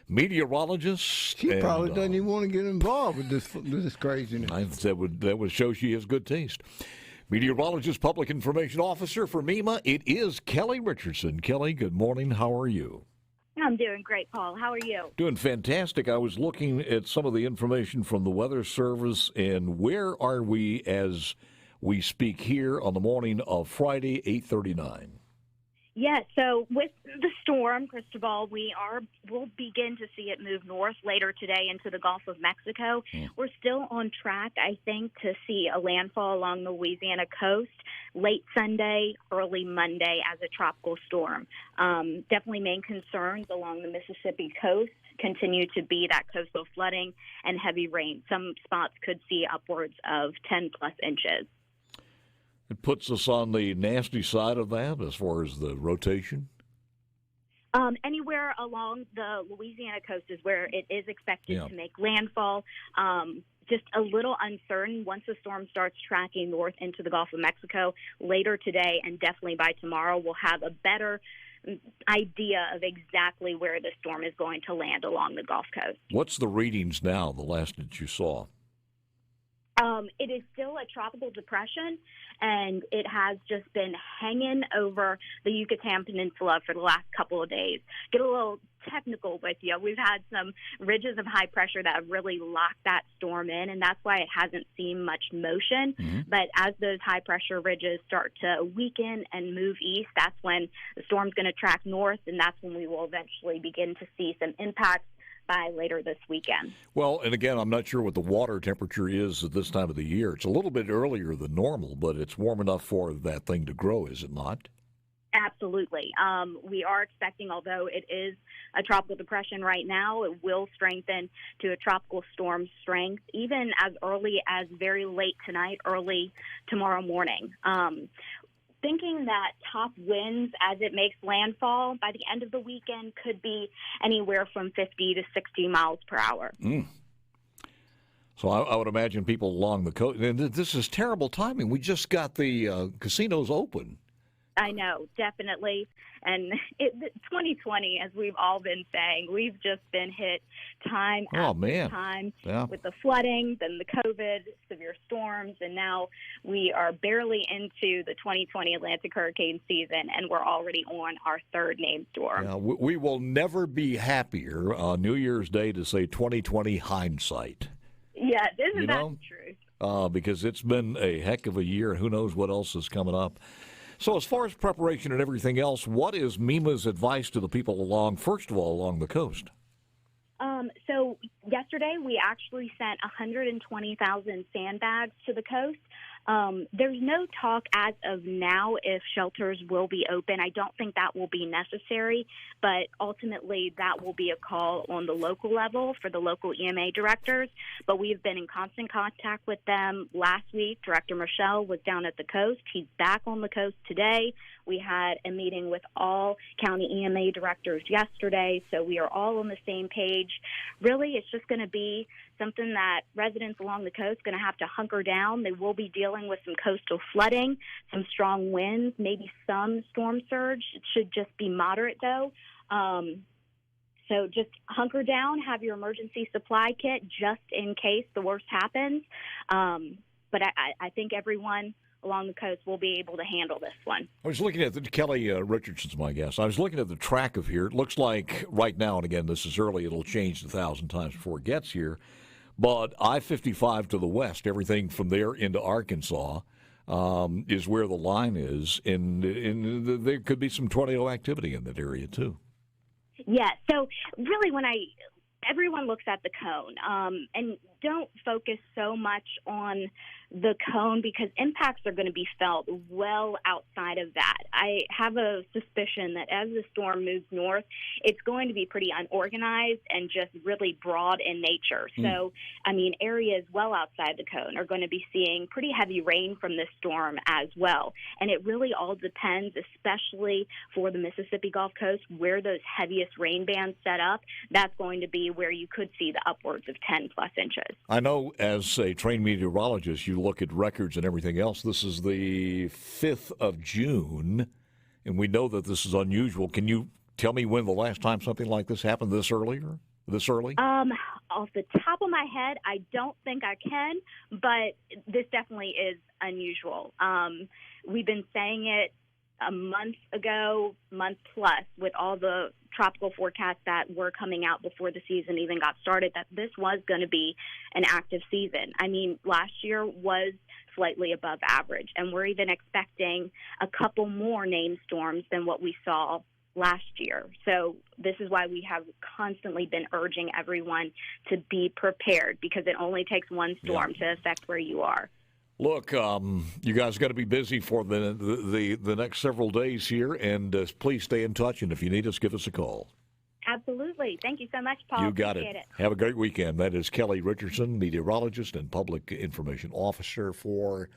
meteorologist. She probably doesn't even want to get involved with this craziness. That would show she has good taste. Meteorologist, public information officer for MEMA, it is Kelly Richardson. Kelly, good morning. How are you? I'm doing great, Paul. How are you? Doing fantastic. I was looking at some of the information from the Weather Service, and where are we as we speak here on the morning of Friday, 8:39? Yeah, so with the storm, Cristobal, we'll begin to see it move north later today into the Gulf of Mexico. We're still on track, I think, to see a landfall along the Louisiana coast late Sunday, early Monday as a tropical storm. Definitely main concerns along the Mississippi coast continue to be that coastal flooding and heavy rain. Some spots could see upwards of 10-plus inches. It puts us on the nasty side of that as far as the rotation? Anywhere along the Louisiana coast is where it is expected to make landfall. Just a little uncertain once the storm starts tracking north into the Gulf of Mexico later today, and definitely by tomorrow we'll have a better idea of exactly where the storm is going to land along the Gulf Coast. What's the readings now, the last that you saw? It is still a tropical depression, and it has just been hanging over the Yucatan Peninsula for the last couple of days. Get a little technical with you. We've had some ridges of high pressure that have really locked that storm in, and that's why it hasn't seen much motion. But as those high pressure ridges start to weaken and move east, that's when the storm's going to track north, and that's when we will eventually begin to see some impacts by later this weekend. Well, and again, I'm not sure what the water temperature is at this time of the year. It's a little bit earlier than normal, but it's warm enough for that thing to grow, is it not? Absolutely. We are expecting, although it is a tropical depression right now, it will strengthen to a tropical storm strength, even as early as very late tonight, early tomorrow morning. Thinking that top winds as it makes landfall by the end of the weekend could be anywhere from 50 to 60 miles per hour. So I would imagine people along the coast, and this is terrible timing. We just got the casinos open. I know, definitely. And 2020, as we've all been saying, we've just been hit time after time with the flooding, then the COVID, severe storms, and now we are barely into the 2020 Atlantic hurricane season, and we're already on our third named storm. Yeah, we will never be happier on New Year's Day to say 2020 hindsight. Yeah, isn't that the truth? Because it's been a heck of a year, and who knows what else is coming up. So as far as preparation and everything else, what is MEMA's advice to the people first of all, along the coast? So yesterday we actually sent 120,000 sandbags to the coast. There's no talk as of now if shelters will be open. I don't think that will be necessary, but ultimately that will be a call on the local level for the local EMA directors. But we've been in constant contact with them. Last week, Director Michelle was down at the coast. He's back on the coast today. We had a meeting with all county EMA directors yesterday, so we are all on the same page. Really, it's just going to be something that residents along the coast are going to have to hunker down. They will be dealing with some coastal flooding, some strong winds, maybe some storm surge. It should just be moderate, though. So just hunker down, have your emergency supply kit just in case the worst happens. But I think everyone along the coast will be able to handle this one. I was looking at Kelly Richardson's my guest. I was looking at the track of here. It looks like right now, and again, this is early, it'll change 1,000 times before it gets here, but I-55 to the west, everything from there into Arkansas, is where the line is, and there could be some tornado activity in that area, too. Yeah, so really everyone looks at the cone and don't focus so much on the cone because impacts are going to be felt well outside of that. I have a suspicion that as the storm moves north, it's going to be pretty unorganized and just really broad in nature. So, areas well outside the cone are going to be seeing pretty heavy rain from this storm as well. And it really all depends, especially for the Mississippi Gulf Coast, where those heaviest rain bands set up. That's going to be where you could see the upwards of 10-plus inches. I know as a trained meteorologist, you look at records and everything else. This is the 5th of June, and we know that this is unusual. Can you tell me when the last time something like this happened this early? Off the top of my head, I don't think I can, but this definitely is unusual. We've been saying it a month plus, with all the tropical forecasts that were coming out before the season even got started, that this was going to be an active season. I mean, last year was slightly above average, and we're even expecting a couple more named storms than what we saw last year. So this is why we have constantly been urging everyone to be prepared, because it only takes one storm to affect where you are. Look, you guys got to be busy for the next several days here, and please stay in touch. And if you need us, give us a call. Absolutely. Thank you so much, Paul. You got Appreciate it. Have a great weekend. That is Kelly Richardson, meteorologist and public information officer for